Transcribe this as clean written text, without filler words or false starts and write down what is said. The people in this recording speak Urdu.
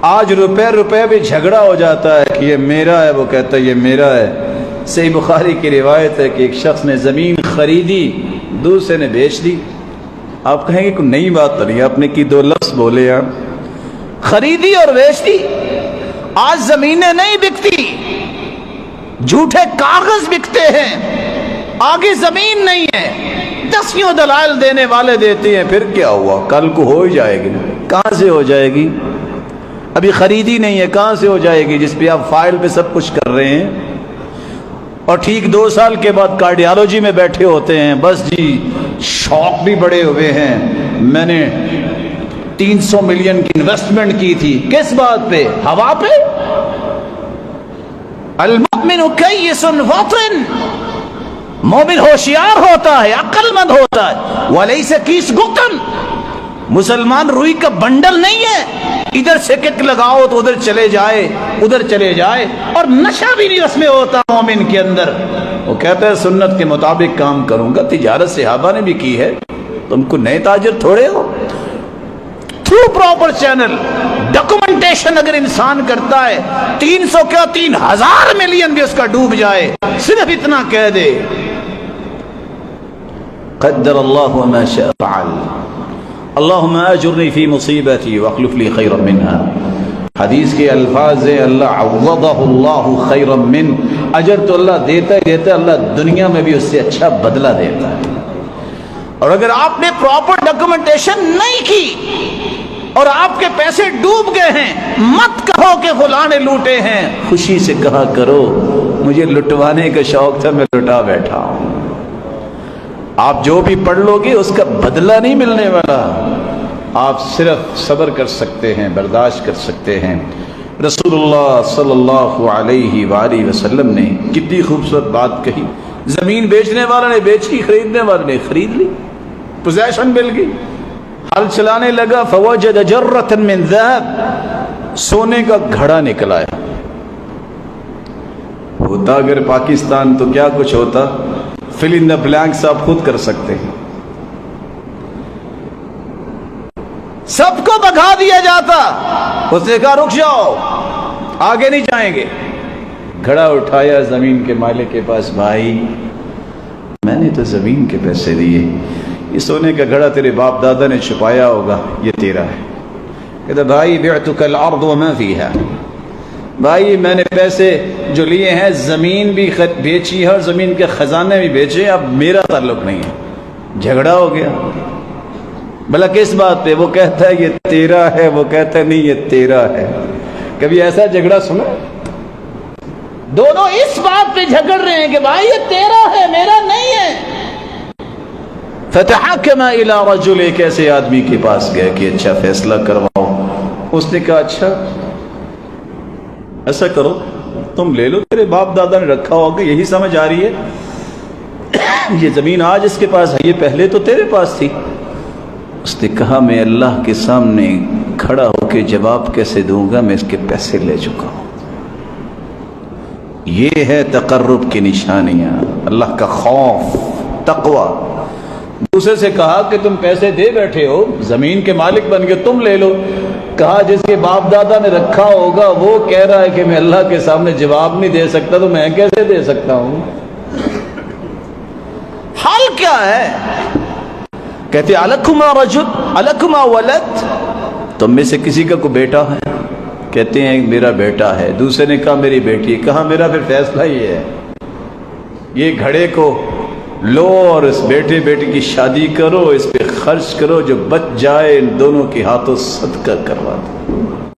آج روپے بھی جھگڑا ہو جاتا ہے کہ یہ میرا ہے، وہ کہتا ہے یہ میرا ہے۔ صحیح بخاری کی روایت ہے کہ ایک شخص نے زمین خریدی، دوسرے نے بیچ دی۔ آپ کہیں گے کوئی نئی بات تو نہیں، آپ نے کی 2 لفظ بولے آپ، خریدی اور بیچ دی۔ آج زمینیں نہیں بکتی، جھوٹے کاغذ بکتے ہیں، آگے زمین نہیں ہے، 10 دلائل دینے والے دیتے ہیں، پھر کیا ہوا، کل کو ہو ہی جائے گی۔ کہاں سے ہو جائے گی؟ ابھی خریدی نہیں ہے، کہاں سے ہو جائے گی جس پہ آپ فائل پہ سب کچھ کر رہے ہیں، اور ٹھیک 2 سال کے بعد کارڈیالوجی میں بیٹھے ہوتے ہیں، بس جی شوق بھی بڑے ہوئے ہیں، میں نے 300 ملین کی انویسٹمنٹ کی تھی، کس بات پہ؟ ہوا پہ۔ المؤمن کیس فطن، مومن ہوشیار ہوتا ہے، عقل مند ہوتا ہے، ولیس کیس گتن، مسلمان روئی کا بنڈل نہیں ہے، ادھر سے کک لگاؤ تو ادھر چلے جائے، ادھر چلے جائے، اور نشہ بھی نہیں اس میں ہوتا مومن کے اندر۔ وہ کہتا ہے سنت کے مطابق کام کروں گا، تجارت صحابہ نے بھی کی ہے، تم کو نئے تاجر تھوڑے ہو۔ تھرو پراپر چینل ڈاکومنٹیشن اگر انسان کرتا ہے، 300 کیا 3000 ملین بھی اس کا ڈوب جائے، صرف اتنا کہہ دے قدر اللہ وما شاء فعل، اللہم اجرنی فی مصیبتی واخلف لی خیرا منہا۔ حدیث کے الفاظ ہیں اللہ عوضہ اللہ خیرا من، اجر تو اللہ دیتا ہی دیتا ہے، اللہ دنیا میں بھی اس سے اچھا بدلہ دیتا ہے۔ اور اگر آپ نے پراپر ڈاکومنٹیشن نہیں کی اور آپ کے پیسے ڈوب گئے ہیں، مت کہو کہ فلاں نے لوٹے ہیں، خوشی سے کہا کرو مجھے لٹوانے کا شوق تھا، میں لٹا بیٹھا ہوں۔ آپ جو بھی پڑھ لو گے اس کا بدلہ نہیں ملنے والا، آپ صرف صبر کر سکتے ہیں، برداشت کر سکتے ہیں۔ رسول اللہ صلی اللہ علیہ وآلہ وسلم نے کتنی خوبصورت بات کہی، زمین بیچنے والا نے بیچی، خریدنے والے نے خرید لی، پوزیشن مل گئی۔ ہل چلانے لگا فوجد جرۃ من ذهب، سونے کا گھڑا نکلا ہے۔ ہوتا اگر پاکستان تو کیا کچھ ہوتا، فل ان دا بلینکس آپ خود کر سکتے ہیں۔ سب کو بھگا دیا جاتا، اس نے کہا رک جاؤ آگے نہیں جائیں گے۔ گھڑا اٹھایا زمین کے مالک کے پاس، بھائی میں نے تو زمین کے پیسے دیے، یہ سونے کا گھڑا تیرے باپ دادا نے چھپایا ہوگا، یہ تیرا ہے۔ کہتا بھائی بعتک الارض وما فیہا، بھائی میں نے پیسے جو لیے ہیں زمین بھی بیچی ہے اور زمین کے خزانے بھی بیچے، اب میرا تعلق نہیں ہے۔ جھگڑا ہو گیا، بھلا کس بات پہ؟ وہ کہتا ہے یہ تیرا ہے، وہ کہتا ہے نہیں یہ تیرا ہے۔ کبھی ایسا جھگڑا سنا؟ دونوں اس بات پہ جھگڑ رہے ہیں کہ بھائی یہ تیرا ہے میرا نہیں ہے۔ فتحکم الی رجل، ایک ایسے آدمی کے پاس گئے کہ اچھا فیصلہ کرواؤ۔ اس نے کہا اچھا ایسا کرو تم لے لو، تیرے باپ دادا نے رکھا ہوگا، یہی سمجھ آ رہی ہے، یہ زمین آج اس کے پاس ہے، یہ پہلے تو تیرے پاس تھی۔ اس نے کہا میں اللہ کے سامنے کھڑا ہو کے جواب کیسے دوں گا، میں اس کے پیسے لے چکا ہوں۔ یہ ہے تقرب کی نشانیاں، اللہ کا خوف، تقوی۔ دوسرے سے کہا کہ تم پیسے دے بیٹھے ہو، زمین کے مالک بن گئے، تم لے لو۔ کہا جس کے باپ دادا نے رکھا ہوگا وہ کہہ رہا ہے کہ میں اللہ کے سامنے جواب نہیں دے سکتا، تو میں کیسے دے سکتا ہوں؟ حال کیا ہے؟ کہتے الکما رجل الکما ولد، تم میں سے کسی کا کوئی بیٹا ہے؟ کہتے ہیں میرا بیٹا ہے۔ دوسرے نے کہا میری بیٹی ہے۔ کہا میرا پھر فیصلہ یہ ہے، یہ گھڑے کو لو اور اس بیٹے بیٹی کی شادی کرو، اس پہ خرچ کرو، جو بچ جائے ان دونوں کے ہاتھوں صدقہ کروا دو۔